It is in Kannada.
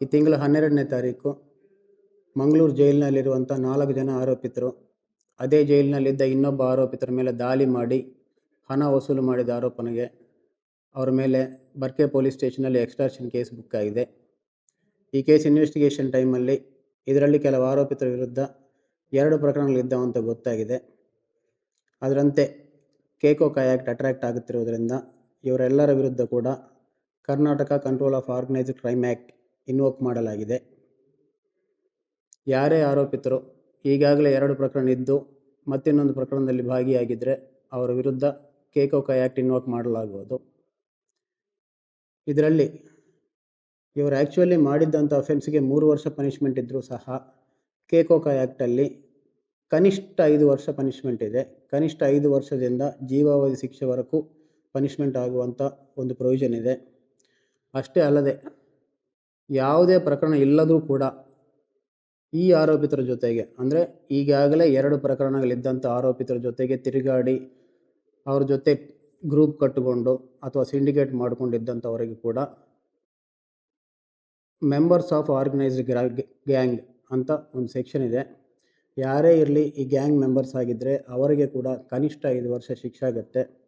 ಈ ತಿಂಗಳ 12ನೇ ತಾರೀಕು ಮಂಗಳೂರು ಜೈಲಿನಲ್ಲಿರುವಂಥ 4 ಜನ ಆರೋಪಿತರು ಅದೇ ಜೈಲಿನಲ್ಲಿದ್ದ ಇನ್ನೊಬ್ಬ ಆರೋಪಿತರ ಮೇಲೆ ದಾಳಿ ಮಾಡಿ ಹಣ ವಸೂಲು ಮಾಡಿದ ಆರೋಪನೆಗೆ ಅವರ ಮೇಲೆ ಬರ್ಕೆ ಪೊಲೀಸ್ ಸ್ಟೇಷನಲ್ಲಿ ಎಕ್ಸ್ಟಾರ್ಷನ್ ಕೇಸ್ ಬುಕ್ ಆಗಿದೆ. ಈ ಕೇಸ್ ಇನ್ವೆಸ್ಟಿಗೇಷನ್ ಟೈಮಲ್ಲಿ ಇದರಲ್ಲಿ ಕೆಲವು ಆರೋಪಿತರ ವಿರುದ್ಧ 2 ಪ್ರಕರಣಗಳಿದ್ದಾವೆ ಅಂತ ಗೊತ್ತಾಗಿದೆ. ಅದರಂತೆ ಕೇಕೋಕ ಆ್ಯಕ್ಟ್ ಅಟ್ರಾಕ್ಟ್ ಆಗುತ್ತಿರುವುದರಿಂದ ಇವರೆಲ್ಲರ ವಿರುದ್ಧ ಕೂಡ Karnataka control of organised crime act invoke ಮಾಡಲಾಗಿದೆ. ಯಾರೇ ಆರೋಪಿತರು ಈಗಾಗಲೇ 2 ಪ್ರಕರಣ ಇದ್ದು ಮತ್ತಿನ್ನೊಂದು ಪ್ರಕರಣದಲ್ಲಿ ಭಾಗಿಯಾಗಿದ್ದರೆ ಅವರ ವಿರುದ್ಧ ಕೇಕೋಕ ಆ್ಯಕ್ಟ್ ಇನ್ವೋಕ್ ಮಾಡಲಾಗುವುದು. ಇದರಲ್ಲಿ ಇವರು ಆ್ಯಕ್ಚುಲಿ ಮಾಡಿದ್ದಂಥ ಅಫೆನ್ಸ್ಗೆ 3 ವರ್ಷ ಪನಿಷ್ಮೆಂಟ್ ಇದ್ದರೂ ಸಹ ಕೇಕೋಕ ಆ್ಯಕ್ಟಲ್ಲಿ ಕನಿಷ್ಠ 5 ವರ್ಷ ಪನಿಷ್ಮೆಂಟ್ ಇದೆ. ಕನಿಷ್ಠ 5 ವರ್ಷದಿಂದ ಜೀವಾವಧಿ ಶಿಕ್ಷೆವರೆಗೂ ಪನಿಷ್ಮೆಂಟ್ ಆಗುವಂಥ ಒಂದು ಪ್ರೊವಿಷನ್ ಇದೆ. ಅಷ್ಟೇ ಅಲ್ಲದೆ ಯಾವುದೇ ಪ್ರಕರಣ ಇಲ್ಲದರೂ ಕೂಡ ಈ ಆರೋಪಿತರ ಜೊತೆಗೆ ಅಂದರೆ ಈಗಾಗಲೇ 2 ಪ್ರಕರಣಗಳಿದ್ದಂಥ ಆರೋಪಿತರ ಜೊತೆಗೆ ತಿರುಗಾಡಿ ಅವ್ರ ಜೊತೆ ಗ್ರೂಪ್ ಕಟ್ಟಿಕೊಂಡು ಅಥವಾ ಸಿಂಡಿಕೇಟ್ ಮಾಡಿಕೊಂಡಿದ್ದಂಥವರಿಗೆ ಕೂಡ ಮೆಂಬರ್ಸ್ ಆಫ್ ಆರ್ಗನೈಸ್ಡ್ ಗ್ಯಾಂಗ್ ಅಂತ ಒಂದು ಸೆಕ್ಷನ್ ಇದೆ. ಯಾರೇ ಇರಲಿ ಈ ಗ್ಯಾಂಗ್ ಮೆಂಬರ್ಸ್ ಆಗಿದ್ದರೆ ಅವರಿಗೆ ಕೂಡ ಕನಿಷ್ಠ 5 ವರ್ಷ ಶಿಕ್ಷೆ ಆಗುತ್ತೆ.